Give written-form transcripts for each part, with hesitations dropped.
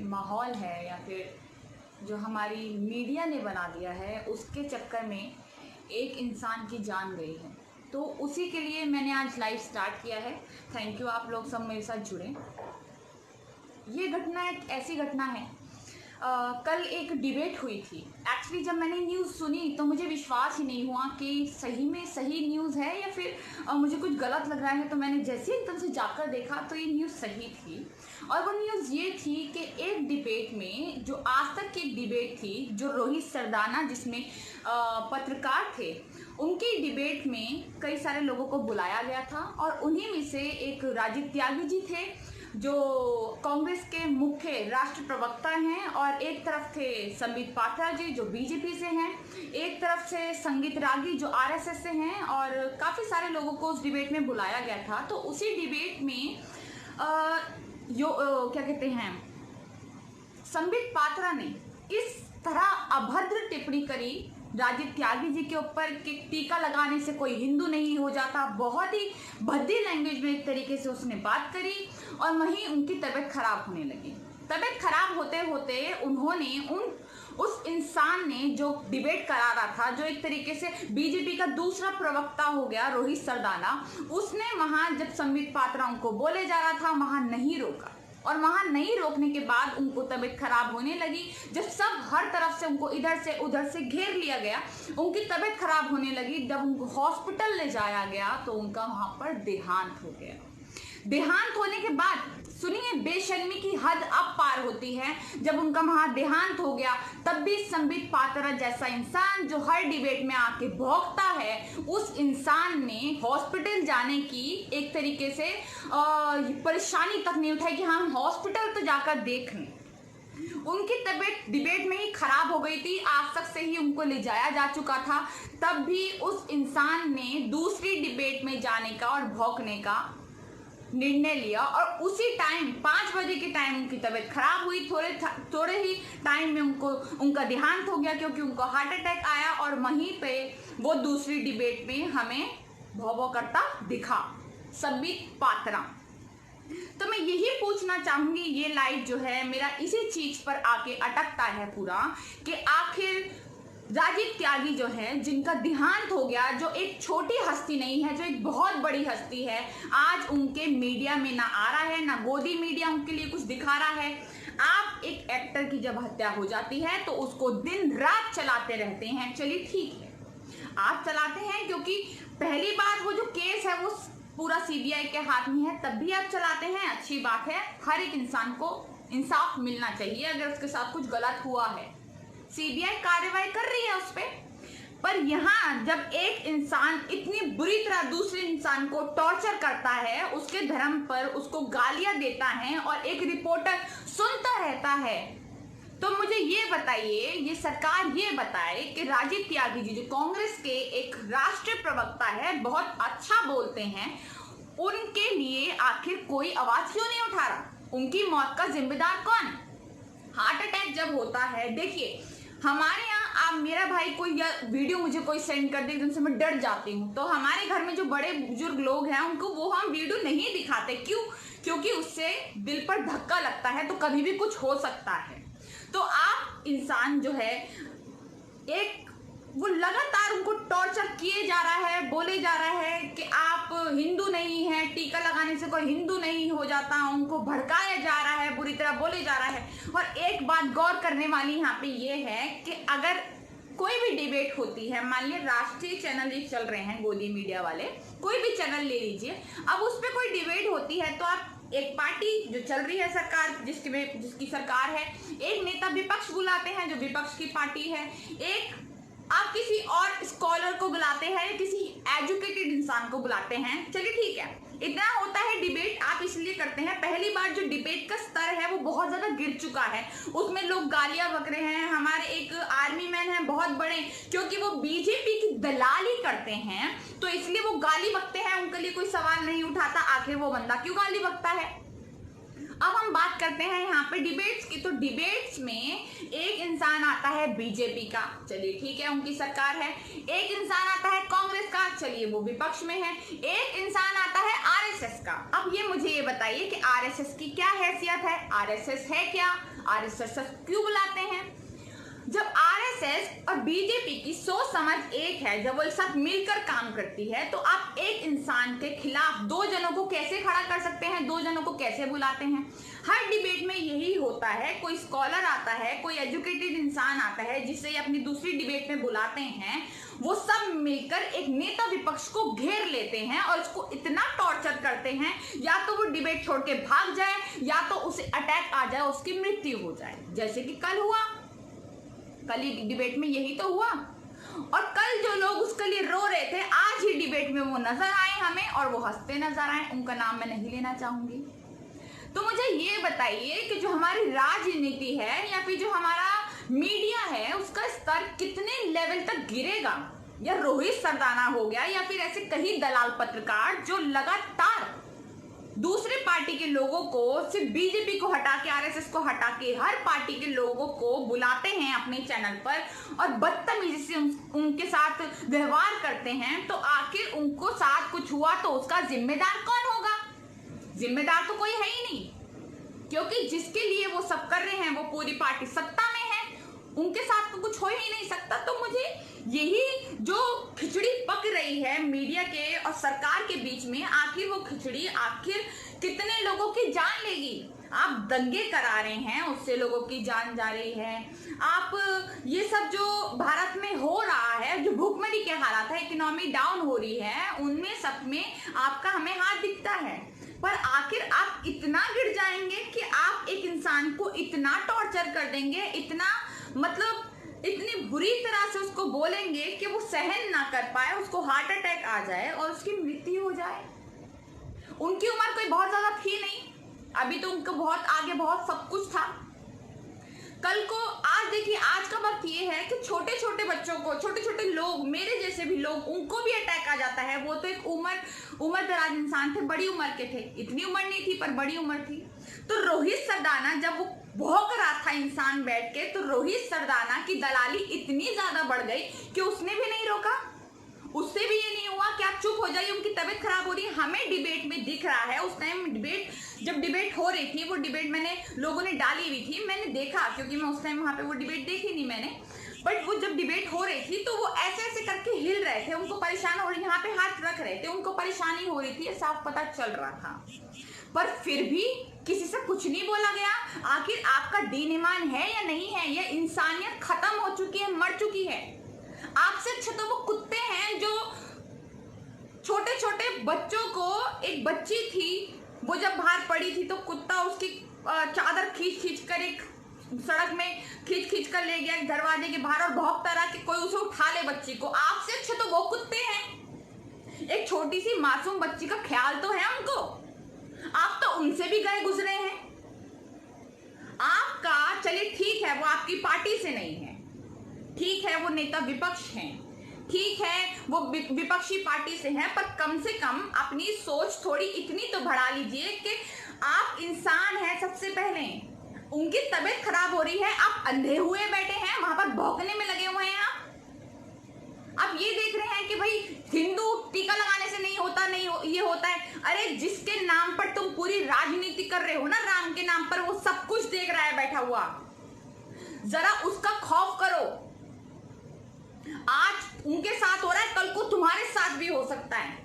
माहौल है या फिर जो हमारी मीडिया ने बना दिया है उसके चक्कर में एक इंसान की जान गई है। तो उसी के लिए मैंने आज लाइव स्टार्ट किया है। थैंक यू, आप लोग सब मेरे साथ जुड़े। ये घटना एक ऐसी घटना है, कल एक डिबेट हुई थी। एक्चुअली जब मैंने न्यूज़ सुनी तो मुझे विश्वास ही नहीं हुआ कि सही में सही न्यूज़ है या फिर मुझे कुछ गलत लग रहा है। तो मैंने जैसे एकदम से जाकर देखा तो ये न्यूज़ सही थी। और वो न्यूज़ ये थी कि एक डिबेट में, जो आज तक की डिबेट थी, जो रोहित सरदाना जिसमें पत्रकार थे, उनकी डिबेट में कई सारे लोगों को बुलाया गया था। और उन्हीं में से एक राजीव त्यागी जी थे जो कांग्रेस के मुख्य राष्ट्र प्रवक्ता हैं, और एक तरफ थे संबित पात्रा जी जो बीजेपी से हैं, एक तरफ से संगीत रागी जो आरएसएस से हैं, और काफ़ी सारे लोगों को उस डिबेट में बुलाया गया था। तो उसी डिबेट में क्या कहते हैं, संबित पात्रा ने इस तरह अभद्र टिप्पणी करी राजीव त्यागी जी के ऊपर कि टीका लगाने से कोई हिंदू नहीं हो जाता। बहुत ही भद्दी लैंग्वेज में एक तरीके से उसने बात करी और वहीं उनकी तबीयत खराब होने लगी। तबीयत खराब होते होते उन्होंने उस इंसान ने जो डिबेट करा रहा था, जो एक तरीके से बीजेपी का दूसरा प्रवक्ता हो गया रोहित सरदाना, उसने वहां जब संबित पात्रा उनको बोले जा रहा था वहां नहीं रोका। और वहां नहीं रोकने के बाद उनको तबीयत खराब होने लगी। जब सब हर तरफ से उनको इधर से उधर से घेर लिया गया, उनकी तबीयत खराब होने लगी। जब उनको हॉस्पिटल ले जाया गया तो उनका वहां पर देहांत हो गया। देहांत होने के बाद सुनिए, बेशर्मी की हद अब पार होती है। जब उनका वहां देहांत हो गया तब भी संबित पात्रा जैसा इंसान जो हर डिबेट में आके भौंकता है, उस इंसान ने हॉस्पिटल जाने की एक तरीके से परेशानी तक नहीं उठाई कि हम हॉस्पिटल तो जाकर देख लें। उनकी तबीयत डिबेट में ही खराब हो गई थी, आज तक से ही उनको ले जाया जा चुका था। तब भी उस इंसान ने दूसरी डिबेट में जाने का और भौंकने का निर्णय लिया। और उसी टाइम 5 बजे के टाइम उनकी तबीयत खराब हुई। थोड़े ही टाइम में उनका देहांत हो गया, क्योंकि उनको हार्ट अटैक आया। और वहीं पे वो दूसरी डिबेट में हमें भौ करता दिखा, संबित पात्रा। तो मैं यही पूछना चाहूंगी, ये लाइव जो है मेरा इसी चीज पर आके अटकता है पूरा, कि आखिर राजीव त्यागी जो है, जिनका देहांत हो गया, जो एक छोटी हस्ती नहीं है, जो एक बहुत बड़ी हस्ती है, आज उनके मीडिया में ना आ रहा है, ना गोदी मीडिया उनके लिए कुछ दिखा रहा है। आप एक एक्टर की जब हत्या हो जाती है तो उसको दिन रात चलाते रहते हैं। चलिए ठीक है, आप चलाते हैं क्योंकि पहली बार वो जो केस है वो पूरा सीबीआई के हाथ में है, तब भी आप चलाते हैं, अच्छी बात है। हर एक इंसान को इंसाफ मिलना चाहिए अगर उसके साथ कुछ गलत हुआ है। सीबीआई कार्रवाई कर रही है उस पर यहाँ जब एक इंसान इतनी बुरी तरह दूसरे इंसान को टॉर्चर करता है, उसके धर्म पर उसको गालियां देता है और एक रिपोर्टर सुनता रहता है, तो मुझे ये बताइए, ये सरकार ये बताए कि राजीव त्यागी जी जो कांग्रेस के एक राष्ट्रीय प्रवक्ता है, बहुत अच्छा बोलते हैं, उनके लिए आखिर कोई आवाज क्यों नहीं उठा रहा? उनकी मौत का जिम्मेदार कौन? हार्ट अटैक जब होता है, देखिए हमारे यहाँ, आप मेरा भाई कोई या वीडियो मुझे कोई सेंड कर दे, एकदम से मैं डर जाती हूँ। तो हमारे घर में जो बड़े बुजुर्ग लोग हैं उनको वो हम वीडियो नहीं दिखाते। क्यों? क्योंकि उससे दिल पर धक्का लगता है, तो कभी भी कुछ हो सकता है। तो आप इंसान जो है, एक वो लगातार उनको टॉर्चर किए जा रहा है, बोले जा रहा है कि आप हिंदू नहीं हैं, टीका लगाने से कोई हिंदू नहीं हो जाता, उनको भड़काया जा रहा है, बुरी तरह बोले जा रहा है। और एक बात गौर करने वाली यहाँ पे ये है कि अगर कोई भी डिबेट होती है, मान लीजिए राष्ट्रीय चैनल ये चल रहे हैं, गोदी मीडिया वाले, कोई भी चैनल ले लीजिए, अब उस पर कोई डिबेट होती है तो आप एक पार्टी जो चल रही है सरकार, जिसकी सरकार है, एक नेता विपक्ष बुलाते हैं जो विपक्ष की पार्टी है, एक आप किसी और स्कॉलर को बुलाते हैं, किसी एजुकेटेड इंसान को बुलाते हैं। चलिए ठीक है, इतना होता है डिबेट, आप इसलिए करते हैं। पहली बार जो डिबेट का स्तर है वो बहुत ज्यादा गिर चुका है, उसमें लोग गालियां बक रहे हैं। हमारे एक आर्मी मैन है बहुत बड़े, क्योंकि वो बीजेपी की दलाली करते हैं तो इसलिए वो गाली बकते हैं, उनके लिए कोई सवाल नहीं उठाता आखिर वो बंदा क्यों गाली बकता है। अब हम बात करते हैं यहाँ पे डिबेट्स की। तो डिबेट्स में एक इंसान आता है बीजेपी का, चलिए ठीक है उनकी सरकार है, एक इंसान आता है कांग्रेस का, चलिए वो विपक्ष में है, एक इंसान आता है आरएसएस का। अब ये मुझे ये बताइए कि आरएसएस की क्या हैसियत है, आरएसएस है क्या? आरएसएस क्यों बुलाते हैं? जब आरएसएस और बीजेपी की सोच समझ एक है, जब वो एक साथ मिलकर काम करती है, तो आप एक इंसान के खिलाफ दो जनों को कैसे खड़ा कर सकते हैं, दो जनों को कैसे बुलाते हैं? हर डिबेट में यही होता है, कोई स्कॉलर आता है, कोई एजुकेटेड इंसान आता है जिसे अपनी दूसरी डिबेट में बुलाते हैं, वो सब मिलकर एक नेता विपक्ष को घेर लेते हैं और उसको इतना टॉर्चर करते हैं, या तो वो डिबेट छोड़ के भाग जाए या तो उसे अटैक आ जाए, उसकी मृत्यु हो जाए, जैसे कि कल हुआ। कल ही डिबेट में यही तो हुआ। और कल जो लोग उसके लिए रो रहे थे, आज ही डिबेट में वो नजर आए हमें और वो हंसते नजर आए। उनका नाम मैं नहीं लेना चाहूंगी। तो मुझे ये बताइए कि जो हमारी राजनीति है या फिर जो हमारा मीडिया है, उसका स्तर कितने लेवल तक गिरेगा? या रोहित सरदाना हो गया या फिर ऐसे कई दलाल पत्रकार जो लगातार दूसरे पार्टी के लोगों को, सिर्फ बीजेपी को हटा के, आरएसएस को हटा के हर पार्टी के लोगों को बुलाते हैं अपने चैनल पर और बदतमीजी से उनके साथ व्यवहार करते हैं, तो आखिर उनको साथ कुछ हुआ तो उसका जिम्मेदार कौन होगा? जिम्मेदार तो कोई है ही नहीं, क्योंकि जिसके लिए वो सब कर रहे हैं वो पूरी पार्टी सत्ता में है, उनके साथ तो कुछ हो ही नहीं सकता। तो मुझे यही जो खिचड़ी पक रही है मीडिया के और सरकार के बीच में, आखिर वो खिचड़ी आखिर कितने लोगों की जान लेगी? आप दंगे करा रहे हैं, उससे लोगों की जान जा रही है। आप ये सब जो भारत में हो रहा है, जो भूखमरी के हालात है, इकोनॉमी डाउन हो रही है, उनमें सब में आपका हमें हाथ दिखता है। पर आखिर आप इतना गिर जाएंगे कि आप एक इंसान को इतना टॉर्चर कर देंगे, इतना मतलब इतनी बुरी तरह से उसको बोलेंगे कि वो सहन ना कर पाए, उसको हार्ट अटैक आ जाए और उसकी मृत्यु हो जाए। उनकी उम्र कोई बहुत ज्यादा थी नहीं, अभी तो उनको बहुत आगे बहुत सब कुछ था। कल को आज देखिए, आज का वक्त ये है कि छोटे छोटे बच्चों को, छोटे छोटे लोग, मेरे जैसे भी लोग, उनको भी अटैक आ जाता है। वो तो एक उम्र दराज इंसान थे, बड़ी उम्र के थे, इतनी उम्र नहीं थी पर बड़ी उम्र थी। तो रोहित सरदाना जब वो भौंक रहा था इंसान बैठ के, तो रोहित सरदाना की दलाली इतनी ज्यादा बढ़ गई कि उसने भी नहीं रोका, उससे भी ये नहीं हुआ कि आप चुप हो जाइए, उनकी तबीयत खराब हो रही है। हमें डिबेट में दिख रहा है, उस टाइम जब डिबेट हो रही थी, वो डिबेट मैंने लोगों ने डाली हुई थी, मैंने देखा, क्योंकि मैं उस टाइम वहां पे वो डिबेट देखी नहीं मैंने, बट वो जब डिबेट हो रही थी तो वो ऐसे ऐसे करके हिल रहे थे, उनको परेशान हो रही, यहाँ पे हाथ रख रहे थे, उनको परेशानी हो रही थी, ये साफ पता चल रहा था। पर फिर भी किसी से कुछ नहीं बोला गया। आखिर आपका दीन ईमान है या नहीं है? ये इंसानियत खत्म हो चुकी है, मर चुकी है। आपसे अच्छा तो वो कुत्ते हैं जो छोटे छोटे बच्चों को, एक बच्ची थी वो जब बाहर पड़ी थी तो कुत्ता उसकी चादर खींच खींच कर एक सड़क में खींच कर ले गया दरवाजे के बाहर और भौंकता रहा कि कोई उसे उठा ले बच्ची को। आपसे अच्छे तो वो कुत्ते हैं। एक छोटी सी मासूम बच्ची का ख्याल तो है उनको, आप तो उनसे भी गए गुजरे हैं। आपका चलिए ठीक है, वो आपकी पार्टी से नहीं है, ठीक है वो नेता विपक्ष हैं, ठीक है वो विपक्षी पार्टी से हैं, पर कम से कम अपनी सोच थोड़ी इतनी तो बढ़ा लीजिए कि आप इंसान हैं। सबसे पहले उनकी तबीयत खराब हो रही है, आप अंधे हुए बैठे हैं, वहां पर भौंकने में लगे हुए हैं। आप ये देख रहे हैं कि भाई हिंदू टीका लगाने से नहीं होता, ये होता है। अरे जिसके नाम पर तुम पूरी राजनीति कर रहे हो ना, राम के नाम पर, वो सब कुछ देख रहा है बैठा हुआ, जरा उसका खौफ करो। आज उनके साथ हो रहा है, कल को तुम्हारे साथ भी हो सकता है,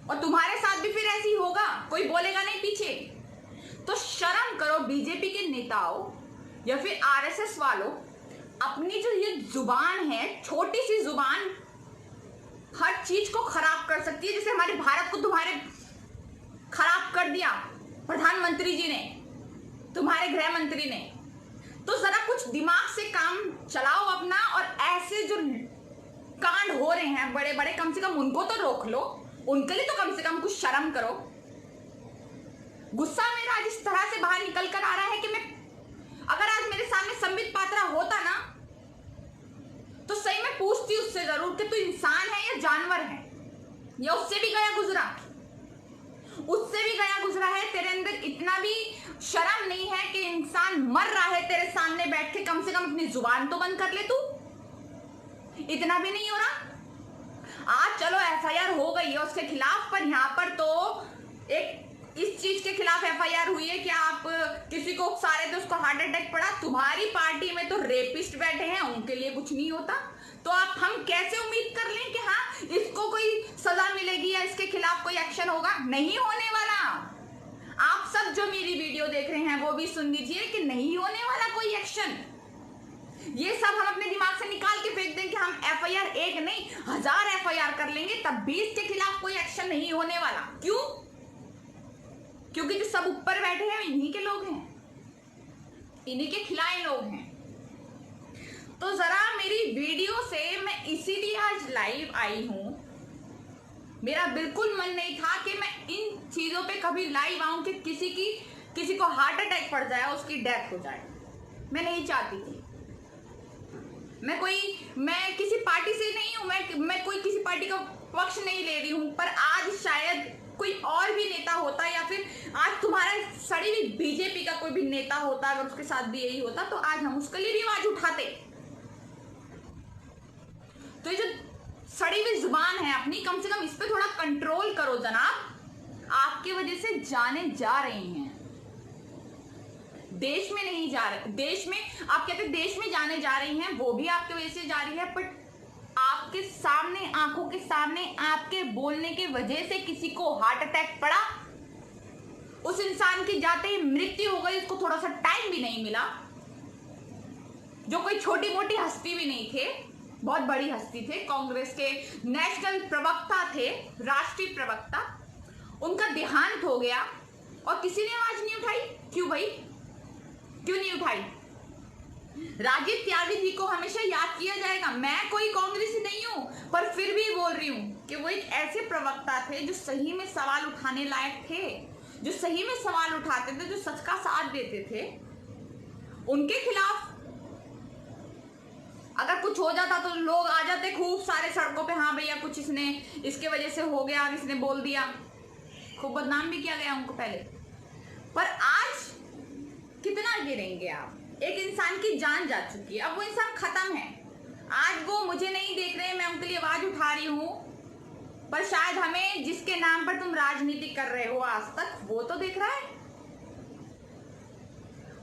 और तुम्हारे साथ भी फिर ऐसे ही होगा, कोई बोलेगा नहीं पीछे। तो शर्म करो बीजेपी के नेताओं या फिर आरएसएस वालों, अपनी जो ये जुबान है, छोटी सी जुबान हर चीज को खराब कर सकती है। जैसे हमारे भारत को तुम्हारे खराब कर दिया प्रधानमंत्री जी ने, तुम्हारे गृह मंत्री ने, तो जरा कुछ दिमाग से काम चलाओ अपना, और ऐसे जो कांड हो रहे हैं बड़े बड़े, कम से कम उनको तो रोक लो, उनके लिए तो कम से कम कुछ शर्म करो। गुस्सा मेरा आज इस तरह से बाहर निकल कर आ रहा है कि मैं, अगर आज मेरे सामने संबित पात्रा होता ना, तो सही में पूछती उससे जरूर कि तू इंसान है या जानवर है, या उससे भी गया गुजरा है। तेरे अंदर इतना भी शर्म नहीं है कि इंसान मर रहा है तेरे सामने बैठ के, कम से कम अपनी जुबान तो बंद कर ले तू। इतना भी नहीं हो रहा। आज चलो एफआईआर हो गई है उसके खिलाफ, पर यहाँ पर तो एक इस चीज के खिलाफ एफआईआर हुई है कि आप किसी को उकसा रहे थे, उसको हार्ट अटैक पड़ा। तुम्हारी पार्टी में तो रेपिस्ट बैठे हैं, उनके लिए कुछ नहीं होता। तो आप हम कैसे उम्मीद कर लें कि हाँ इसको कोई सजा मिलेगी या इसके खिलाफ कोई एक्शन होगा? नहीं होने वाला। आप सब जो मेरी वीडियो देख रहे हैं वो भी सुन लीजिए कि नहीं होने वाला कोई एक्शन। ये सब हम अपने दिमाग से निकाल के फेंक दें कि हम एफआईआर एक नहीं 1000 एफआईआर कर लेंगे तब भी इसके खिलाफ कोई एक्शन नहीं होने वाला। क्यों? क्योंकि जो सब ऊपर बैठे हैं इन्हीं के लोग हैं, इन्हीं के खिलाए लोग हैं। तो जरा मेरी वीडियो से मैं इसीलिए आज लाइव आई हूं। मेरा बिल्कुल मन नहीं था कि मैं इन चीजों पे कभी लाइव आऊं कि किसी को हार्ट अटैक पड़ जाए, उसकी डेथ हो जाए। मैं नहीं चाहती थी। मैं किसी पार्टी से नहीं हूं, मैं कोई किसी पार्टी का पक्ष नहीं ले रही हूं। पर आज शायद कोई और भी नेता होता या फिर आज तुम्हारा सड़ी हुई बीजेपी का कोई भी नेता होता, अगर उसके साथ भी यही होता तो आज हम उसके लिए भी आवाज उठाते। तो ये जो सड़ी हुई जुबान है अपनी, कम से कम इस पे थोड़ा कंट्रोल करो जनाब। आपकी वजह से जाने जा रही हैं, देश में नहीं जा रहे। देश में आप कहते हैं देश में जाने जा रही हैं, वो भी आपकी वजह से जा रही है। बट आपके सामने, आंखों के सामने आपके बोलने की वजह से किसी को हार्ट अटैक पड़ा, उस इंसान की जाते ही मृत्यु हो गई, उसको थोड़ा सा टाइम भी नहीं मिला। जो कोई छोटी मोटी हस्ती भी नहीं थे, बहुत बड़ी हस्ती थे, कांग्रेस के नेशनल प्रवक्ता थे, राष्ट्रीय प्रवक्ता, उनका देहांत हो गया और किसी ने आवाज नहीं उठाई। क्यों भाई, क्यों नहीं उठाई? राजीव त्यागी जी को हमेशा याद किया जाएगा। मैं कोई कांग्रेसी नहीं हूं, पर फिर भी बोल रही हूं कि वो एक ऐसे प्रवक्ता थे जो सही में सवाल उठाने लायक थे, जो सही में सवाल उठाते थे, जो सच का साथ देते थे। उनके खिलाफ अगर कुछ हो जाता तो लोग आ जाते खूब सारे सड़कों पे, हाँ भैया कुछ इसके वजह से हो गया, इसने बोल दिया, खूब बदनाम भी किया गया उनको पहले। पर आज कितना गिरेंगे आप? एक इंसान की जान जा चुकी है, अब वो इंसान खत्म है। आज वो मुझे नहीं देख रहे, मैं उनके लिए आवाज उठा रही हूं, पर शायद हमें जिसके नाम पर तुम राजनीति कर रहे हो आज तक, वो तो देख रहा है।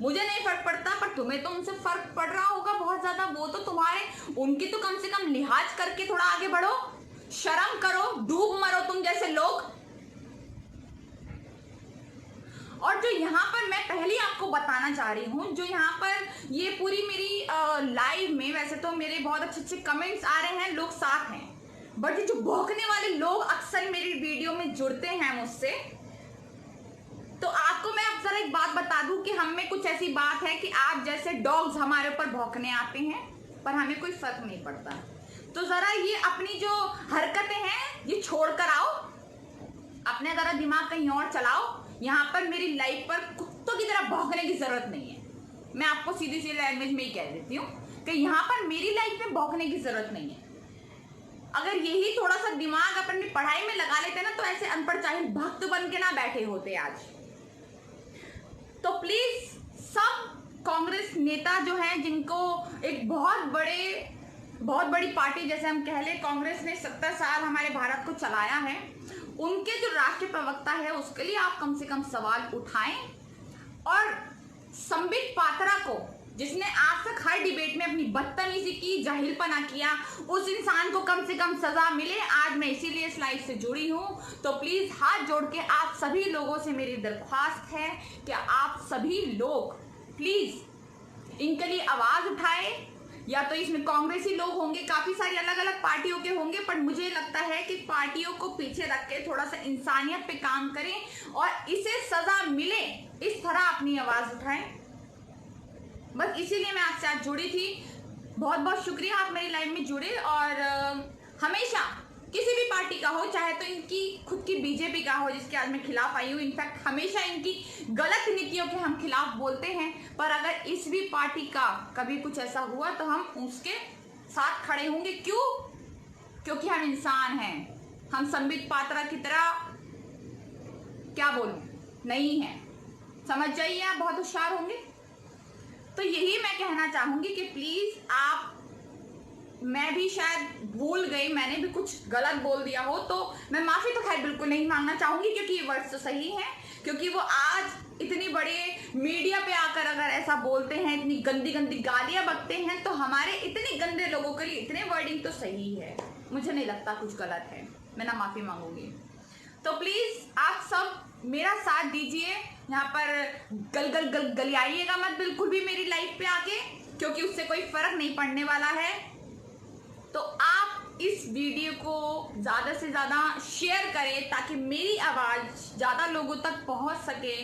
मुझे नहीं फर्क पड़ता, पर तुम्हें तो उनसे फर्क पड़ रहा होगा बहुत ज्यादा। वो तो उनकी तो कम से कम लिहाज करके थोड़ा आगे बढ़ो, शर्म करो, डूब मरो तुम जैसे लोग। और जो यहाँ पर मैं पहले आपको बताना चाह रही हूँ, जो यहाँ पर ये पूरी मेरी लाइव में वैसे तो मेरे बहुत अच्छे अच्छे कमेंट्स आ रहे हैं, लोग साथ हैं, बट जो भौंकने वाले लोग अक्सर मेरी वीडियो में जुड़ते हैं मुझसे, तो आपको मैं अब जरा एक बात बता दूं कि हम में कुछ ऐसी बात है कि आप जैसे डॉग्स हमारे ऊपर भौंकने आते हैं, पर हमें कोई फर्क नहीं पड़ता। तो जरा ये अपनी जो हरकतें हैं ये छोड़ कर आओ, अपने जरा दिमाग कहीं और चलाओ। यहाँ पर मेरी लाइफ पर कुत्तों की तरह भौंकने की जरूरत नहीं है। मैं आपको सीधी सी लैंग्वेज में ही कह देती हूँ कि यहाँ पर मेरी लाइफ में भौंकने की जरूरत नहीं है। अगर यही थोड़ा सा दिमाग अपनी पढ़ाई में लगा लेते ना, तो ऐसे अनपढ़ चाहिए भक्त बन के ना बैठे होते आज। तो प्लीज सब कांग्रेस नेता जो हैं, जिनको एक बहुत बड़ी पार्टी जैसे हम कह ले, कांग्रेस ने 70 साल हमारे भारत को चलाया है, उनके जो राष्ट्रीय प्रवक्ता है उसके लिए आप कम से कम सवाल उठाएं। और संबित पात्रा को, जिसने आज तक हर डिबेट में अपनी बदतमीजी की, जाहिलपना किया, उस इंसान को कम से कम सजा मिले। आज मैं इसीलिए इस लाइव से जुड़ी हूं। तो प्लीज हाथ जोड़ के आप सभी लोगों से मेरी दरख्वास्त है कि आप सभी लोग प्लीज इनके लिए आवाज उठाए। या तो इसमें कांग्रेसी लोग होंगे, काफी सारी अलग अलग पार्टियों के होंगे, पर मुझे लगता है कि पार्टियों को पीछे रख के थोड़ा सा इंसानियत पे काम करें और इसे सजा मिले, इस तरह अपनी आवाज उठाएं। बस इसीलिए मैं आपसे आज जुड़ी थी। बहुत बहुत शुक्रिया आप मेरी लाइव में जुड़े। और हमेशा किसी भी पार्टी का हो, चाहे तो इनकी खुद की बीजेपी का हो जिसके आज मैं खिलाफ आई हूँ, इनफैक्ट हमेशा इनकी गलत नीतियों के हम खिलाफ बोलते हैं, पर अगर इस भी पार्टी का कभी कुछ ऐसा हुआ तो हम उसके साथ खड़े होंगे। क्यों? क्योंकि हम इंसान हैं, हम संबित पात्रा की तरह क्या बोलूं नहीं है। समझ जाइए, आप बहुत होशियार होंगे। तो यही मैं कहना चाहूंगी कि प्लीज आप मैं भी शायद भूल गई, मैंने भी कुछ गलत बोल दिया हो तो मैं माफ़ी तो खैर बिल्कुल नहीं मांगना चाहूँगी, क्योंकि ये वर्ड्स तो सही हैं, क्योंकि वो आज इतनी बड़े मीडिया पे आकर अगर ऐसा बोलते हैं, इतनी गंदी गंदी गालियाँ बकते हैं, तो हमारे इतने गंदे लोगों के लिए इतने वर्डिंग तो सही है। मुझे नहीं लगता कुछ गलत है, मैं ना माफ़ी मांगूंगी। तो प्लीज़ आप सब मेरा साथ दीजिए, यहाँ पर गलियाइएगा मत बिल्कुल भी मेरी लाइफ पे आके, क्योंकि उससे कोई फर्क नहीं पड़ने वाला है। तो आप इस वीडियो को ज़्यादा से ज़्यादा शेयर करें ताकि मेरी आवाज़ ज़्यादा लोगों तक पहुंच सके।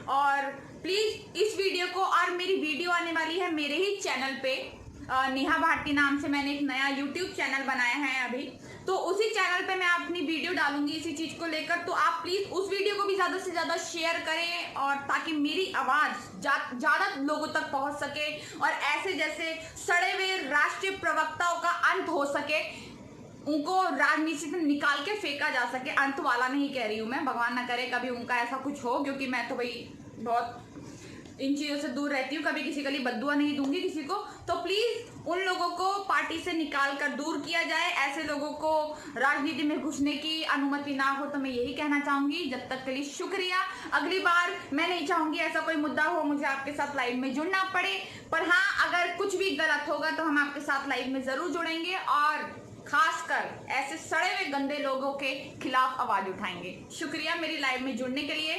और प्लीज़ इस वीडियो को, और मेरी वीडियो आने वाली है मेरे ही चैनल पे, नेहा भारती नाम से मैंने एक नया यूट्यूब चैनल बनाया है अभी, तो उसी चैनल पे मैं अपनी वीडियो डालूंगी इसी चीज़ को लेकर। तो आप प्लीज़ उस वीडियो को भी ज़्यादा से ज़्यादा शेयर करें, और ताकि मेरी आवाज़ ज़्यादा लोगों तक पहुंच सके, और ऐसे जैसे सड़े हुए राष्ट्रीय प्रवक्ताओं का अंत हो सके, उनको राजनीति से निकाल के फेंका जा सके। अंत वाला नहीं कह रही हूँ मैं, भगवान ना करे कभी उनका ऐसा कुछ हो, क्योंकि मैं तो भाई बहुत इन चीज़ों से दूर रहती हूँ, कभी किसी के लिए बद्दुआ नहीं दूंगी किसी को। तो प्लीज़ उन लोगों को पार्टी से निकाल कर दूर किया जाए, ऐसे लोगों को राजनीति में घुसने की अनुमति ना हो। तो मैं यही कहना चाहूँगी। जब तक के लिए शुक्रिया। अगली बार मैं नहीं चाहूँगी ऐसा कोई मुद्दा हो मुझे आपके साथ लाइव में जुड़ना पड़े, पर हाँ अगर कुछ भी गलत होगा तो हम आपके साथ लाइव में ज़रूर जुड़ेंगे, और खासकर ऐसे सड़े हुए गंदे लोगों के खिलाफ आवाज़ उठाएंगे। शुक्रिया मेरी लाइव में जुड़ने के लिए।